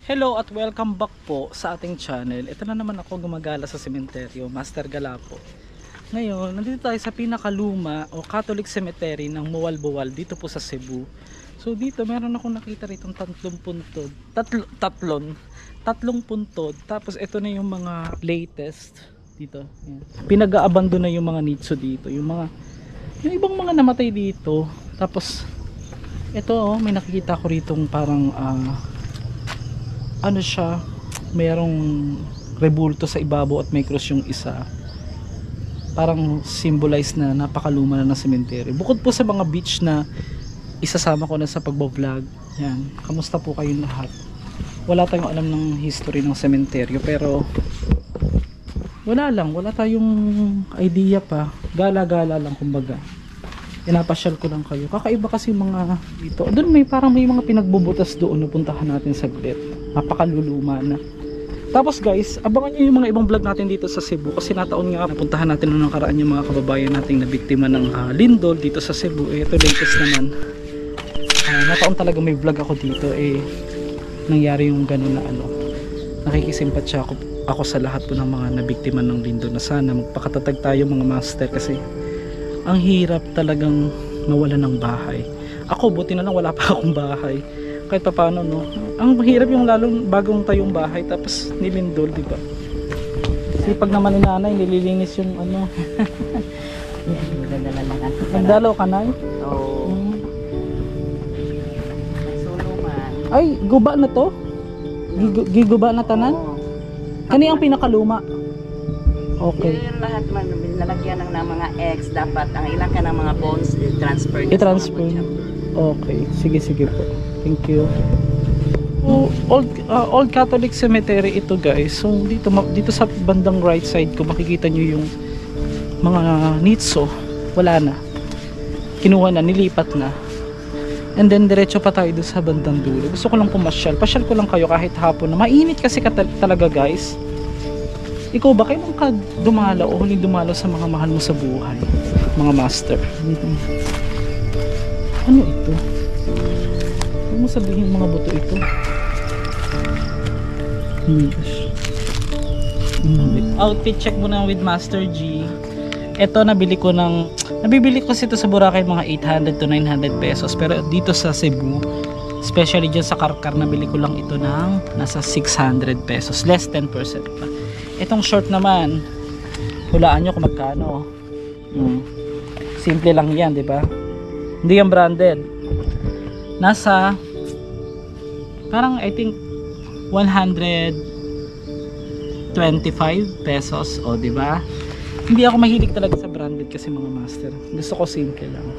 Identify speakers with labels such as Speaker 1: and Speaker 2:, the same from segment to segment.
Speaker 1: Hello at welcome back po sa ating channel. Ito na naman ako gumagala sa sementeryo, Master Gala po. Ngayon, nandito tayo sa pinakaluma o Catholic Cemetery ng Mualboal dito po sa Cebu. So dito meron akong nakita rito tatlong puntod. Tatlong puntod. Tapos ito na yung mga latest dito. Pinag-aabandon na yung mga nitso dito. Yung ibang mga namatay dito. Tapos ito may nakikita ko ritong parang ano siya, mayroong rebulto sa ibabaw at may cross yung isa, parang symbolize na napakaluma na ng cemetery. Bukod po sa mga beach na isasama ko na sa pagbo-vlog, yan, kamusta po kayong lahat? Wala tayong alam ng history ng cemetery, pero wala tayong idea pa, gala-gala lang kumbaga. Inapasyal ko lang kayo. Kakaiba kasi mga dito. Doon parang may mga pinagbubutas doon na puntahan natin saglit. Napakaluluma na. Tapos guys, abangan nyo yung mga ibang vlog natin dito sa Cebu kasi nataon nga napuntahan natin noong nakaraan yung mga kababayan nating na biktima ng lindol dito sa Cebu. Ito latest naman. Nataon talaga may vlog ako dito nangyari yung gano'n na nakikisimpatya ako sa lahat po ng mga nabiktima ng lindol na sana magpakatatag tayo mga master kasi ang hirap talagang mawala ng bahay. Ako buti na lang wala pa akong bahay. Kahit pa paano ang hirap yung lalong bagong tayong bahay tapos nilindol, di ba? Sipag naman ni nanay, nililinis yung Nagdalaw ka na?
Speaker 2: Oo. Sulungan.
Speaker 1: Ay, guba na to? Giguba na tanan? Kani ang pinakaluma? Okay.
Speaker 2: Yung lahat man nalagyan ng mga eggs, dapat ang ilang ka ng mga bones i-transfer.
Speaker 1: Okay, sige po. Thank you. Old Catholic Cemetery ito guys. So dito sa bandang right side ko makikita nyo yung mga nitso. Wala na. Kinuha na, nilipat na. And then diretso pa tayo doon sa bandang dulo. Gusto ko lang pumasyal. Pasyal ko lang kayo kahit hapon na. Mainit kasi talaga guys. Ikaw ba kailan ka dumalaw o huling dumalaw sa mga mahal mo sa buhay? Mga master. Ano ito? Huwag mo sabihin mga buto ito. Oh my gosh. Outfit check muna with Master G. Ito nabibili ko kasi ito sa Boracay mga 800 to 900 pesos. Pero dito sa Cebu, especially dyan sa Karkar, nabili ko lang ito ng nasa 600 pesos. Less 10% pa. Itong short naman, hulaan nyo kung magkano. Simple lang yan, di ba? Hindi yan branded. Nasa parang I think 125 pesos, o di ba? Hindi ako mahilig talaga sa branded kasi mga master. Gusto ko simple lang.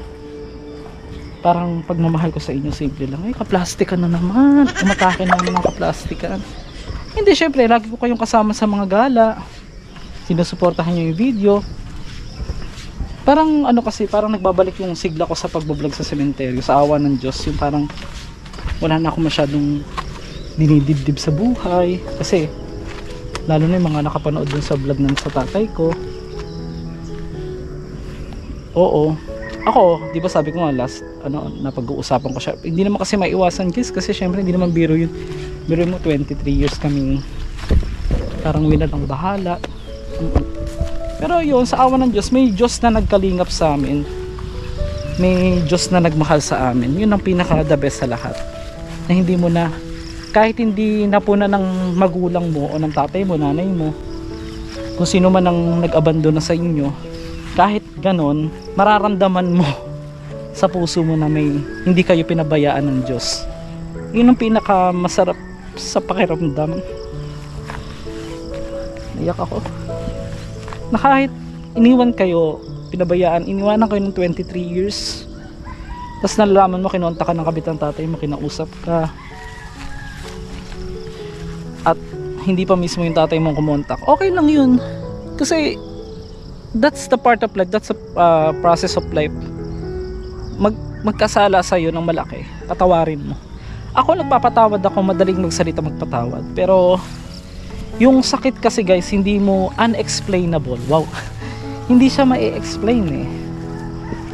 Speaker 1: Parang pagmamahal ko sa inyo simple lang. Ay, kaplastikan na naman. Umatake na naman ng kaplastikan. Hindi, syempre, lagi ko kayong kasama sa mga gala. Sinusuportahan nyo yung video. Parang parang nagbabalik yung sigla ko sa pagbablog sa sementeryo. Sa awa ng Diyos. Yung parang wala na ako masyadong dinidibdib sa buhay. Kasi, lalo na yung mga nakapanood dun sa vlog ng sa tatay ko. Oo. Ako, di ba sabi ko nga last, napag-uusapan ko siya. Hindi naman kasi maiwasan guys. Kasi syempre, hindi naman biro yun. Biro mo 23 years kaming parang winalang bahala. Pero yun, sa awa ng Diyos, may Diyos na nagkalingap sa amin. May Diyos na nagmahal sa amin. Yun ang pinaka the best sa lahat. Na hindi mo na, kahit hindi napuna ng magulang mo o ng tatay mo, nanay mo, kung sino man ang nag-abandon na sa inyo, kahit ganon, mararamdaman mo sa puso mo na hindi kayo pinabayaan ng Diyos. Yun ang pinaka masarap sa pakiramdam. Naiyak ako na kahit iniwan kayo, iniwanan kayo ng 23 years, tapos nalalaman mo kinonta ka ng kabitang tatay mo, kinausap ka at hindi pa mismo yung tatay mo kumontak, okay lang yun kasi that's the part of life, that's a process of life. Magkasala sa'yo ng malaki, patawarin mo. Ako nagpapatawad ako, madaling magsalita magpatawad. Pero yung sakit kasi guys, hindi mo unexplainable. Wow. Hindi siya ma-explain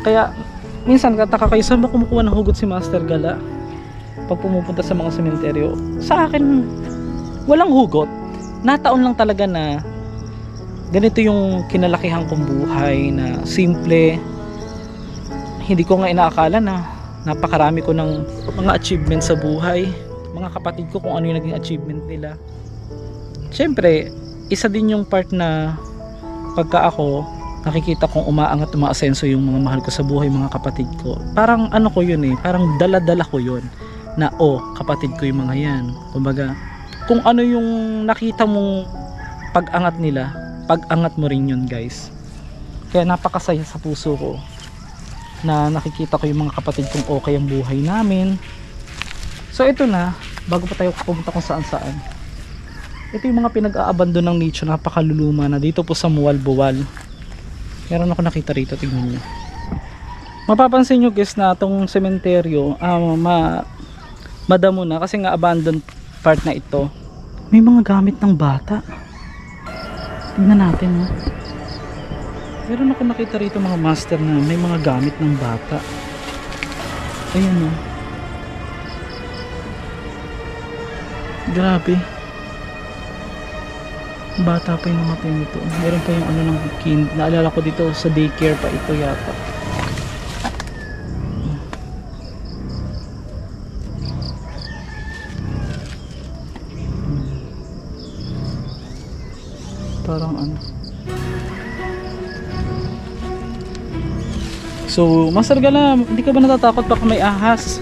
Speaker 1: Kaya minsan kataka kayo, saan ba kumukuha ng hugot si Master Gala? Pag pumupunta sa mga sementeryo, sa akin walang hugot. Nataon lang talaga na ganito yung kinalakihan kong buhay, na simple. Hindi ko nga inaakala na napakarami ko ng mga achievements sa buhay. Mga kapatid ko kung ano yung naging achievement nila. Siyempre, isa din yung part na pagka ako nakikita kong umaangat, umaasenso yung mga mahal ko sa buhay, mga kapatid ko. Parang ano ko yun eh, parang dala-dala ko yun na kapatid ko yung mga yan. Kumbaga, kung ano yung nakita mong pag-angat nila, pag-angat mo rin yun, guys. Kaya napakasaya sa puso ko na nakikita ko yung mga kapatid kong okay ang buhay namin. So ito na, bago pa tayo pumunta kung saan-saan, ito yung mga pinag-aabandon ng nicho, napakaluluma na dito po sa Mualboal. Meron ako nakita rito, tingnan nyo. Mapapansin nyo guys na itong sementeryo madamo na kasi nga abandoned part na ito. May mga gamit ng bata. Tingnan natin, no? Meron ako nakita rito mga master na may mga gamit ng bata. Ayan, no? Grabe. Bata pa yung namatay nito. Meron pa yung ano ng naalala ko dito sa daycare pa ito yata. Parang ano. So, Master Gala, hindi ka ba natatakot baka may ahas?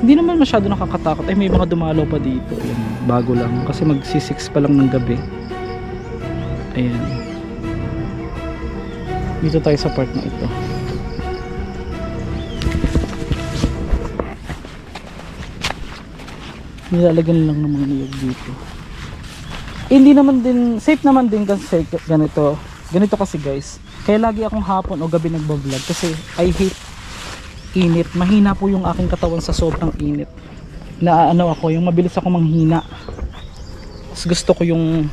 Speaker 1: Hindi naman masyado nakakatakot. Ay, may mga dumalaw pa dito. Ayan, bago lang. Kasi magsi-6 pa lang ng gabi. Ayan. Dito tayo sa part na ito. Nilalagyan lang ng mga niyog dito. Hindi naman din, safe naman din kasi ganito. Ganito kasi guys. Kaya lagi akong hapon o gabi nagbablog kasi I hate init. Mahina po yung aking katawan sa sobrang init. Naano ako, yung mabilis ako manghina. Mas gusto ko yung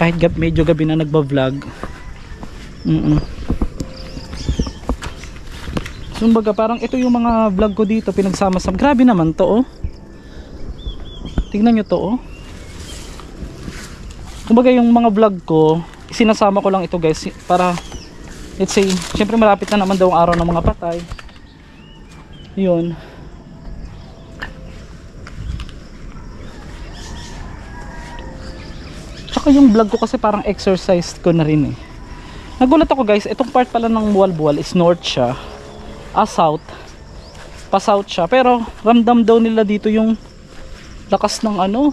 Speaker 1: kahit medyo gabi na nagba-vlog. So baga parang ito yung mga vlog ko dito pinagsama-sama. Grabe naman to, oh. Tingnan nyo to, oh. Kumbaga yung mga vlog ko, sinasama ko lang ito guys para let's say, syempre malapit na naman daw ang araw ng mga patay. Yun. Tsaka yung vlog ko kasi parang exercise ko na rin eh. Nagulat ako guys, itong part pala ng Mualboal is north siya. South. Pa south siya. Pero ramdam daw nila dito yung lakas ng ano,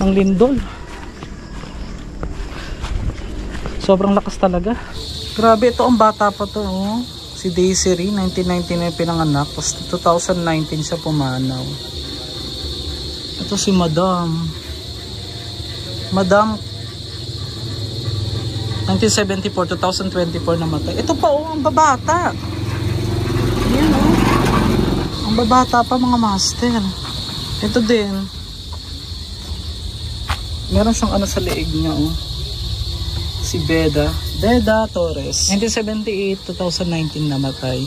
Speaker 1: ng lindol. Sobrang lakas talaga. Grabe, ito ang bata pa to, oh. Si Daisy Lee, 1999 pinanganak, tapos 2019 siya pumanaw. Ito si Madam 1974, 2024 namatay. Ito pa, oh, ang babata. Yan, oh. Ang babata pa, mga master. Ito din. Meron siyang ano sa leeg niya, oh. Si Beda Torres, 1978, 2019 namatay.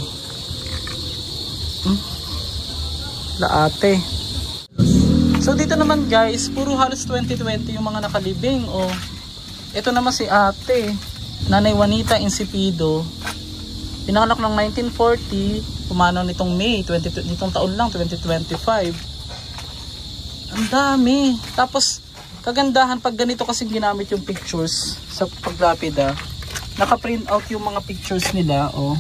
Speaker 1: Laate. So dito naman guys, puro halos 2020 yung mga nakalibing. Ito naman si ate, Nanay Juanita Insipido. Pinanganak ng 1940, pumanaw nitong May, nitong taon lang, 2025. Ang dami. Tapos kagandahan pag ganito kasi ginamit yung pictures sa paglapida, naka-print out yung mga pictures nila, oh.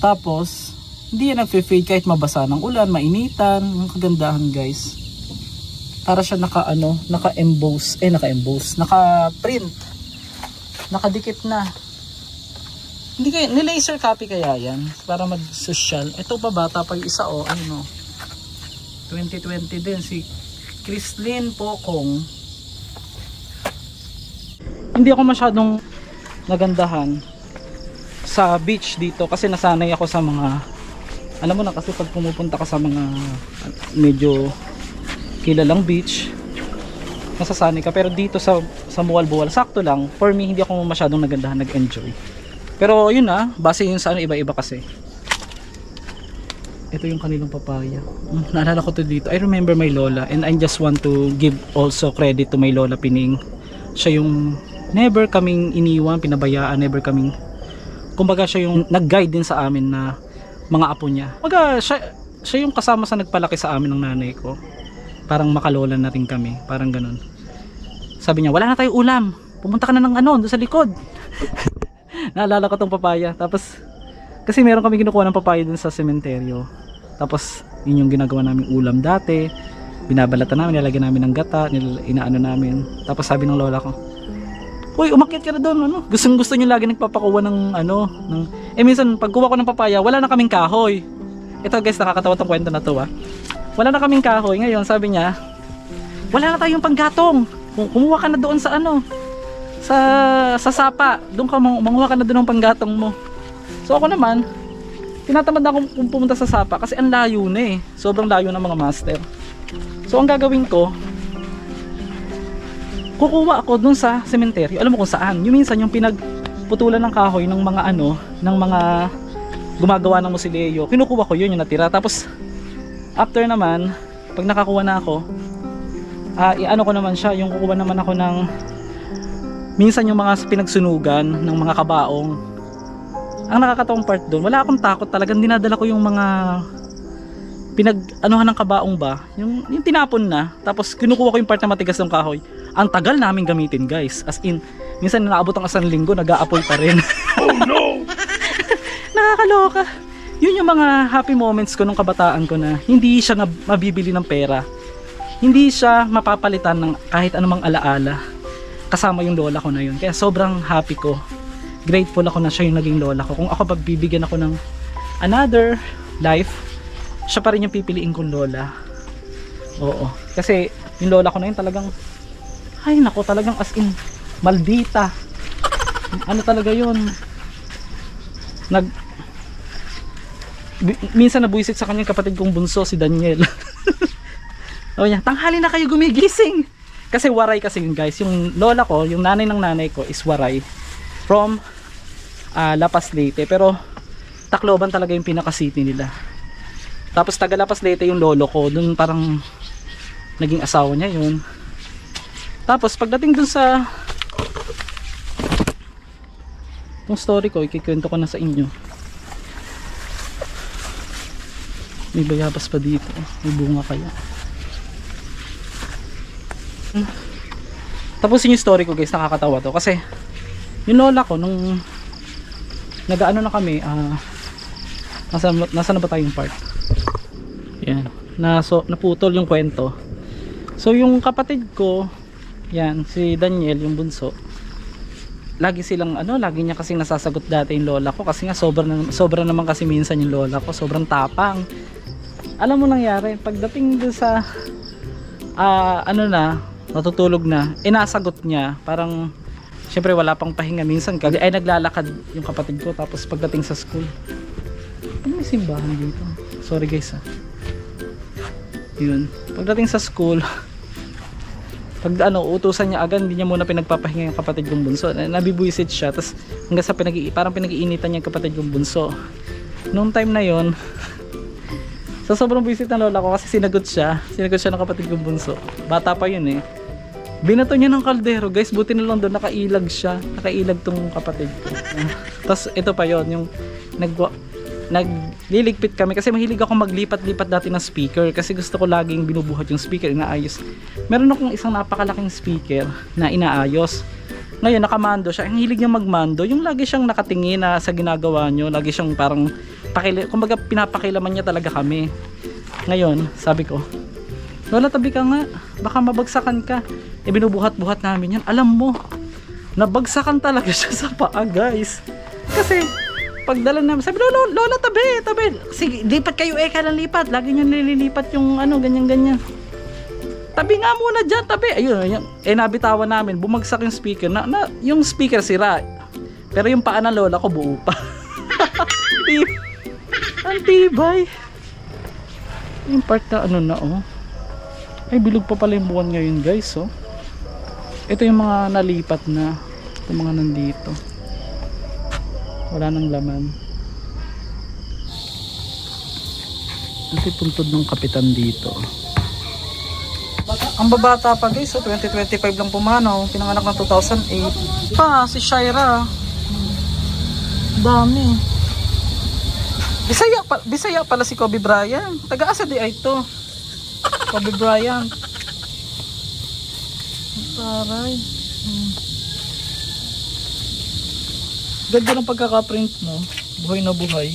Speaker 1: Tapos hindi yan nagfe-fade kahit mabasa ng ulan, mainitan. Yung kagandahan guys, para siya naka-emboss, naka-print, nakadikit na. Hindi kaya ni-laser copy kaya yan para mag-social. Ito pa bata pa yung isa, oh, ano, 2020 din si Chrislyn Pocong. Hindi ako masyadong nagandahan sa beach dito kasi nasanay ako sa mga, alam mo na kasi pag pumupunta ka sa mga medyo kilalang beach, masasanay ka. Pero dito sa Mualboal, sakto lang. For me, hindi ako masyadong nagandahan, nag-enjoy. Pero yun na, base yun sa ano, iba-iba kasi. ito yung kanilang papaya. Naalala ko to dito. I remember my lola, and I just want to give also credit to my lola Pining. Siya yung never kaming iniwan, pinabayaan, never kaming, kumbaga siya yung nag-guide din sa amin na mga apo niya. Kumbaga siya yung kasama sa nagpalaki sa amin ng nanay ko. Parang makalola na rin kami, parang ganun. Sabi niya, wala na tayong ulam, pumunta ka na ng doon sa likod. Naalala ko tong papaya. Tapos kasi meron kami kinukuha ng papaya dun sa sementeryo. Tapos yun yung ginagawa naming ulam dati. Binabalatan namin, nilalagyan namin ng gata, inaano namin. Tapos sabi ng lola ko, uy, umakyat ka na doon, gusto niyo lagi nagpapakuha ng minsan pagkuha ko ng papaya, wala na kaming kahoy. Ito guys, nakakatawa tong kwento na to Wala na kaming kahoy. Ngayon sabi niya, wala na tayong panggatong. Kumuha ka na doon sa sa sapa. Doon ka manguha ka na doon ng panggatong mo. So ako naman, tinatamad na akong pumunta sa sapa kasi ang layo na sobrang layo ng mga master. So ang gagawin ko, kukuha ako dun sa sementeryo. Alam mo kung saan? Yung minsan yung pinagputulan ng kahoy ng mga ng mga gumagawa ng musileo. Kinukuha ko yun, yung natira. Tapos after naman, pag nakakuha na ako, ko naman siya, yung kukuha naman ako ng minsan yung mga pinagsunugan ng mga kabaong. Ang nakakatawang part doon, wala akong takot, talagang dinadala ko yung mga pinag-anuhan ng kabaong ba, yung tinapon na, tapos kinukuha ko yung part na matigas ng kahoy. Ang tagal namin gamitin guys, as in, minsan naabot ang isang linggo, nag-aapoy pa rin. Oh no! Nakakaloka. Yun yung mga happy moments ko nung kabataan ko na hindi siya mabibili ng pera, hindi siya mapapalitan ng kahit anumang alaala, kasama yung lola ko na yun. Kaya sobrang happy ko, grateful ako na siya yung naging lola ko. Kung ako pagbibigyan ako ng another life, siya pa rin yung pipiliin kong lola. Oo, kasi yung lola ko na yun talagang, ay nako, talagang as in maldita. Talaga yun, minsan nabuisit sa kanyang kapatid kong bunso, si Daniel. O niya, tanghali na kayo gumigising. Kasi waray kasi yun guys, yung lola ko, yung nanay ng nanay ko is waray from Lapas Leyte, pero Tacloban talaga yung pinaka-city nila. Tapos taga Lapas Leyte yung lolo ko, dun parang naging asawa niya yun. Tapos pagdating dun sa itong story ko, ikikwento ko na sa inyo. May bayabas pa dito, may bunga kaya. Tapos yung story ko guys, nakakatawa to kasi yung lola ko nung nag-ano na kami, nasa na ba tayong part? Yan, naputol yung kwento. So yung kapatid ko, yan, si Daniel, yung bunso, lagi silang lagi niya kasing nasasagot dati yung lola ko kasi nga sobra naman kasi minsan yung lola ko, sobrang tapang. Alam mo nangyari, pagdating doon sa natutulog na, inasagot niya, parang syempre wala pang pahinga minsan kasi ay naglalakad yung kapatid ko. Tapos pagdating sa school, may simbahan dito, sorry guys yun, pagdating sa school, pag utusan niya agad, hindi niya muna pinagpapahinga yung kapatid kong bunso, nabibuisit siya. Tapos hanggang sa parang pinag-iinitan niya yung kapatid kong bunso. Noong time na yon, so sobrang buisit ng lola ko kasi sinagot siya ng kapatid kong bunso. Bata pa yun binato niya ng kaldero guys, buti na lang doon nakailag tong kapatid ko. Tapos ito pa yon, yung nagliligpit kami kasi mahilig ako maglipat-lipat dati ng speaker kasi gusto ko laging binubuhat yung speaker, inaayos. Meron akong isang napakalaking speaker na inaayos. Ngayon nakamando siya, ang hilig niya magmando, yung lagi siyang nakatingin na sa ginagawa nyo, lagi siyang parang kumbaga pinapakilaman niya talaga kami. Ngayon sabi ko, lola tabi ka nga, baka mabagsakan ka. Binubuhat-buhat namin yan. Alam mo, nabagsakan talaga siya sa paa guys. Kasi pagdala namin, sabi lola tabi. Sige, lipat kayo kailan lipat. Lagi niyo nililipat yung ganyan-ganyan. Tabi nga muna dyan, tabi. Ayun. Nabitawan namin, bumagsak yung speaker. Yung speaker sira. Pero yung paa ng lola ko buo pa. Ang tibay. Yung part na ay bilog pa pala yung buwan ngayon guys. Ito yung mga nalipat na, itong mga nandito, wala nang laman. Ito yung puntod ng kapitan dito. Ang babata pa guys, so 2025 lang pumanaw. Pinanganak ng 2008. Pa, si Shaira. Dami. Bisaya pala si Kobe Bryant. Taga-asa di ay ito. Kobe Bryant. Taray. Ganda ng pagkakaprint mo. Buhay na buhay.